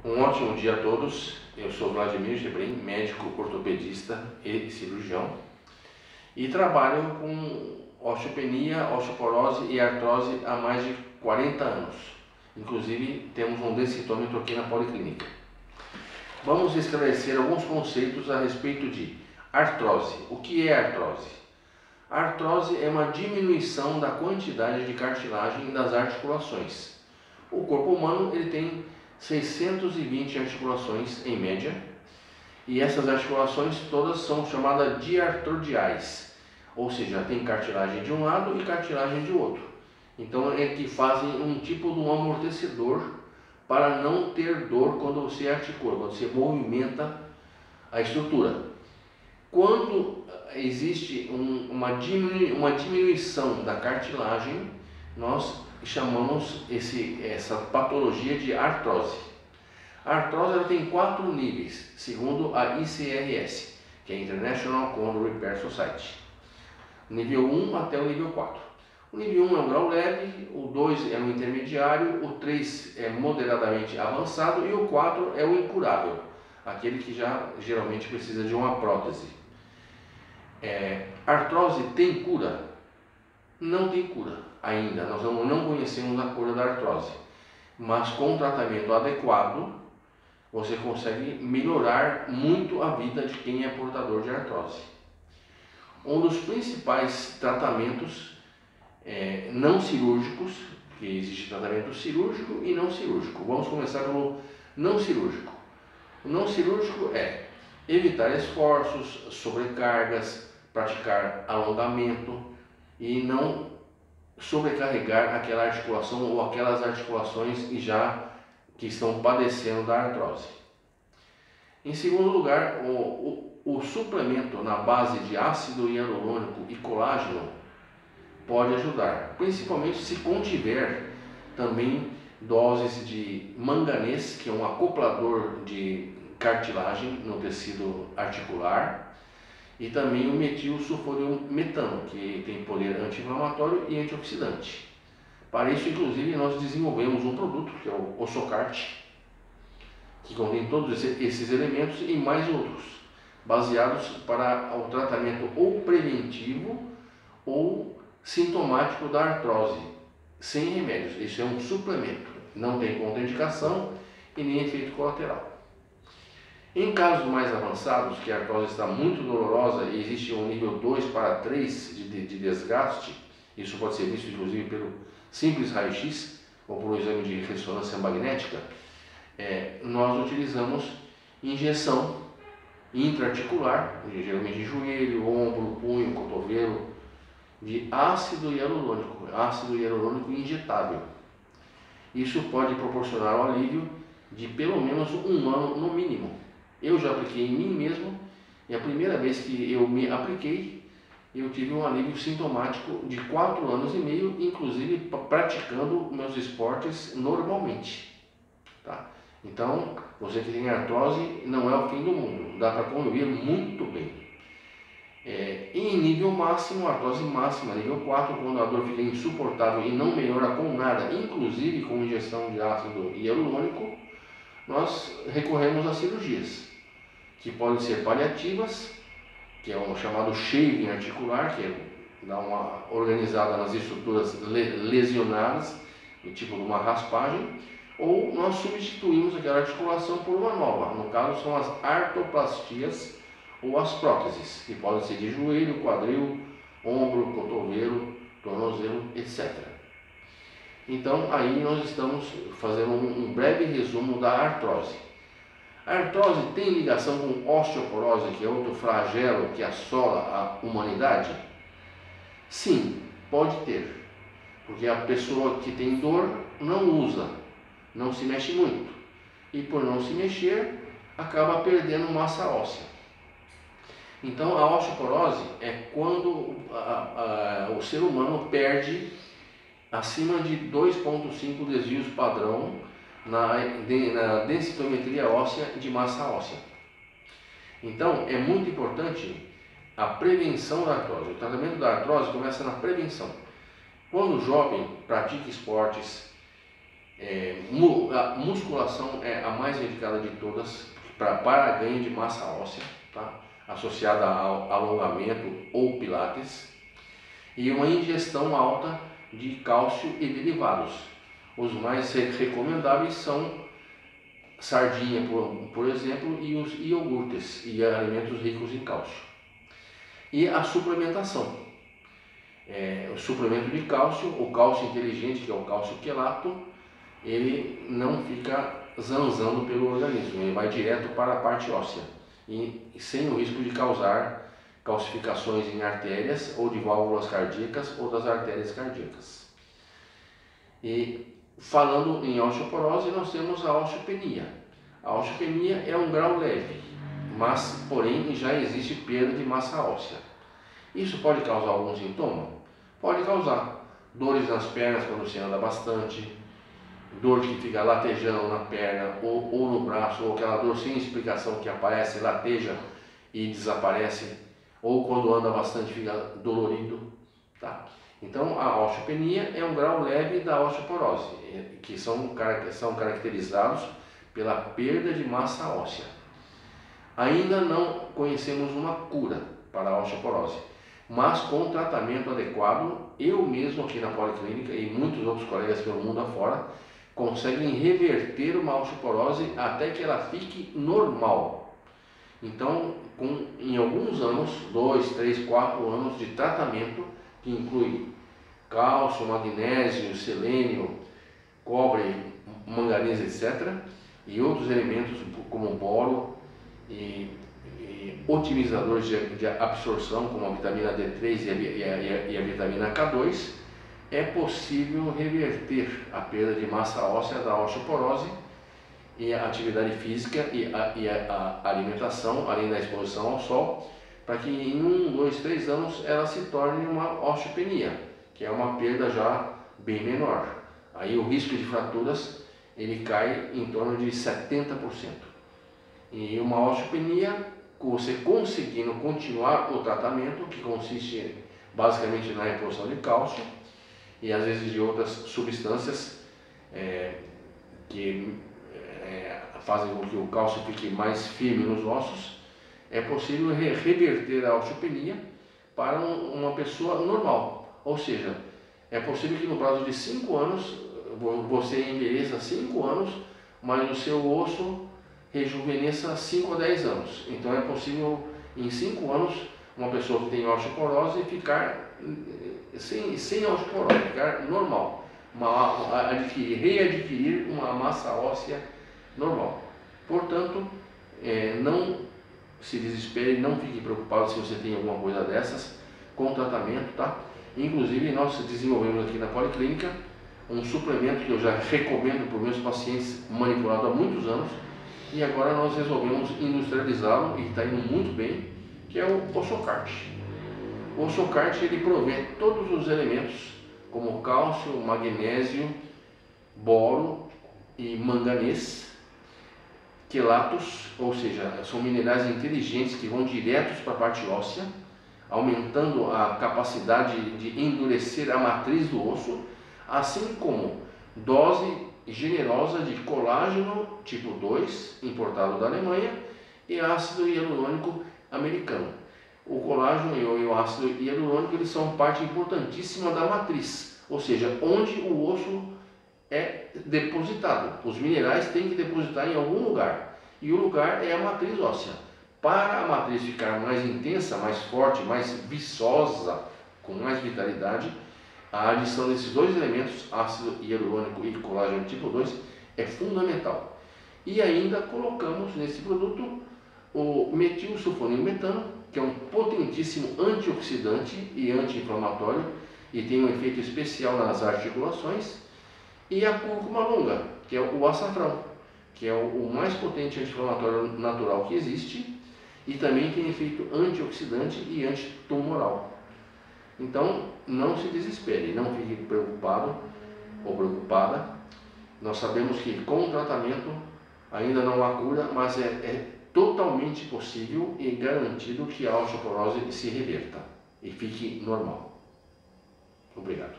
Um ótimo dia a todos. Eu sou Vladimir Gebrim, médico ortopedista e cirurgião, e trabalho com osteopenia, osteoporose e artrose há mais de 40 anos. Inclusive temos um densitômetro aqui na Policlínica. Vamos esclarecer alguns conceitos a respeito de artrose. O que é artrose? A artrose é uma diminuição da quantidade de cartilagem das articulações. O corpo humano ele tem 620 articulações em média, e essas articulações todas são chamadas diartrodiais, ou seja, tem cartilagem de um lado e cartilagem de outro. Então é que fazem um tipo de um amortecedor para não ter dor quando você articula, quando você movimenta a estrutura. Quando existe uma diminuição da cartilagem, nós chamamos essa patologia de artrose. A artrose ela tem 4 níveis, segundo a ICRS, que é International Condyle Repair Society. Nível 1 até o nível 4. O nível 1 é um grau leve, o 2 é um intermediário, o 3 é moderadamente avançado e o 4 é o incurável, aquele que já geralmente precisa de uma prótese. Artrose tem cura? Não tem cura ainda, nós não conhecemos a cura da artrose, mas com um tratamento adequado você consegue melhorar muito a vida de quem é portador de artrose. Um dos principais tratamentos não cirúrgicos, que existe tratamento cirúrgico e não cirúrgico. Vamos começar pelo não cirúrgico. O não cirúrgico é evitar esforços, sobrecargas, praticar alongamento e não sobrecarregar aquela articulação ou aquelas articulações que estão padecendo da artrose. Em segundo lugar, o suplemento na base de ácido hialurônico e colágeno pode ajudar, principalmente se contiver também doses de manganês, que é um acoplador de cartilagem no tecido articular, e também o metilsulfonilumetano, que tem poder anti-inflamatório e antioxidante. Para isso, inclusive, nós desenvolvemos um produto, que é o Ossocart, que contém todos esses elementos e mais outros, baseados para o tratamento ou preventivo ou sintomático da artrose, sem remédios. Isso é um suplemento, não tem contraindicação e nem efeito colateral. Em casos mais avançados, que a artrose está muito dolorosa e existe um nível 2 para 3 de desgaste, isso pode ser visto inclusive pelo simples raio-x ou por um exame de ressonância magnética, nós utilizamos injeção intraarticular, geralmente em joelho, ombro, punho, cotovelo, de ácido hialurônico injetável. Isso pode proporcionar o alívio de pelo menos 1 ano no mínimo. Eu já apliquei em mim mesmo e a primeira vez que eu me apliquei, eu tive um alívio sintomático de 4 anos e meio, inclusive praticando meus esportes normalmente. Tá? Então, você que tem artrose não é o fim do mundo, dá para conviver muito bem. Em nível máximo, artrose máxima, nível 4, quando a dor fica insuportável e não melhora com nada, inclusive com injeção de ácido hialurônico, nós recorremos a cirurgias, que podem ser paliativas, que é o chamado shaving articular, que dá uma organizada nas estruturas lesionadas, tipo de uma raspagem, ou nós substituímos aquela articulação por uma nova. No caso, são as artroplastias ou as próteses, que podem ser de joelho, quadril, ombro, cotovelo, tornozelo, etc. Então, aí nós estamos fazendo um breve resumo da artrose. A artrose tem ligação com osteoporose, que é outro flagelo que assola a humanidade? Sim, pode ter, porque a pessoa que tem dor não usa, não se mexe muito, e por não se mexer, acaba perdendo massa óssea. Então, a osteoporose é quando o ser humano perde acima de 2,5 desvios padrão na densitometria óssea de massa óssea. Então, é muito importante a prevenção da artrose. O tratamento da artrose começa na prevenção. Quando o jovem pratica esportes, A musculação é a mais indicada de todas para ganho de massa óssea, tá? Associada ao alongamento ou pilates, e uma ingestão alta de cálcio e derivados. Os mais recomendáveis são sardinha, por exemplo, e os iogurtes e alimentos ricos em cálcio. E a suplementação. O suplemento de cálcio, o cálcio inteligente, que é o cálcio quelato, ele não fica zanzando pelo organismo, ele vai direto para a parte óssea e sem o risco de causar calcificações em artérias ou de válvulas cardíacas ou das artérias cardíacas. E falando em osteoporose, nós temos a osteopenia. A osteopenia é um grau leve, mas porém já existe perda de massa óssea. Isso pode causar algum sintoma? Pode causar dores nas pernas quando você anda bastante, dor que fica latejando na perna ou no braço, ou aquela dor sem explicação que aparece, lateja e desaparece, ou quando anda bastante fica dolorido, tá? Então a osteopenia é um grau leve da osteoporose, que são caracterizados pela perda de massa óssea. Ainda não conhecemos uma cura para a osteoporose, mas com tratamento adequado, eu mesmo aqui na Policlínica e muitos outros colegas pelo mundo afora conseguem reverter uma osteoporose até que ela fique normal. Então, em alguns anos, 2, 3, 4 anos de tratamento, que inclui cálcio, magnésio, selênio, cobre, manganês, etc., e outros elementos como boro e otimizadores de absorção, como a vitamina D3 e a vitamina K2, é possível reverter a perda de massa óssea da osteoporose e a atividade física e a alimentação, além da exposição ao sol, para que em 1, 2, 3 anos ela se torne uma osteopenia, que é uma perda já bem menor. Aí o risco de fraturas ele cai em torno de 70%. E uma osteopenia, você conseguindo continuar o tratamento, que consiste basicamente na reposição de cálcio e às vezes de outras substâncias que fazem com que o cálcio fique mais firme nos ossos, é possível reverter a osteopenia para uma pessoa normal. Ou seja, é possível que no prazo de 5 anos, você envelheça 5 anos, mas o seu osso rejuvenesça 5 a 10 anos. Então é possível em 5 anos uma pessoa que tem osteoporose ficar sem osteoporose, ficar normal, readquirir uma massa óssea normal. Portanto, não se desespere, não fique preocupado se você tem alguma coisa dessas, com tratamento, tá? Inclusive nós desenvolvemos aqui na Policlínica um suplemento que eu já recomendo para os meus pacientes, manipulado há muitos anos, e agora nós resolvemos industrializá-lo e está indo muito bem, que é o Ossocart. O Ossocart ele provê todos os elementos como cálcio, magnésio, boro e manganês, quelatos, ou seja, são minerais inteligentes que vão diretos para a parte óssea, aumentando a capacidade de endurecer a matriz do osso, assim como dose generosa de colágeno tipo 2, importado da Alemanha, e ácido hialurônico americano. O colágeno e o ácido hialurônico eles são parte importantíssima da matriz, ou seja, onde o osso é depositado. Os minerais têm que depositar em algum lugar, e o lugar é a matriz óssea. Para a matriz ficar mais intensa, mais forte, mais viçosa, com mais vitalidade, a adição desses dois elementos, ácido hialurônico e colágeno tipo 2, é fundamental. E ainda colocamos nesse produto o metilsulfonilmetano, que é um potentíssimo antioxidante e anti-inflamatório e tem um efeito especial nas articulações, e a cúrcuma longa, que é o açafrão, que é o mais potente anti-inflamatório natural que existe e também tem efeito antioxidante e antitumoral. Então, não se desespere, não fique preocupado ou preocupada. Nós sabemos que com o tratamento ainda não há cura, mas é totalmente possível e garantido que a osteoporose se reverta e fique normal. Obrigado.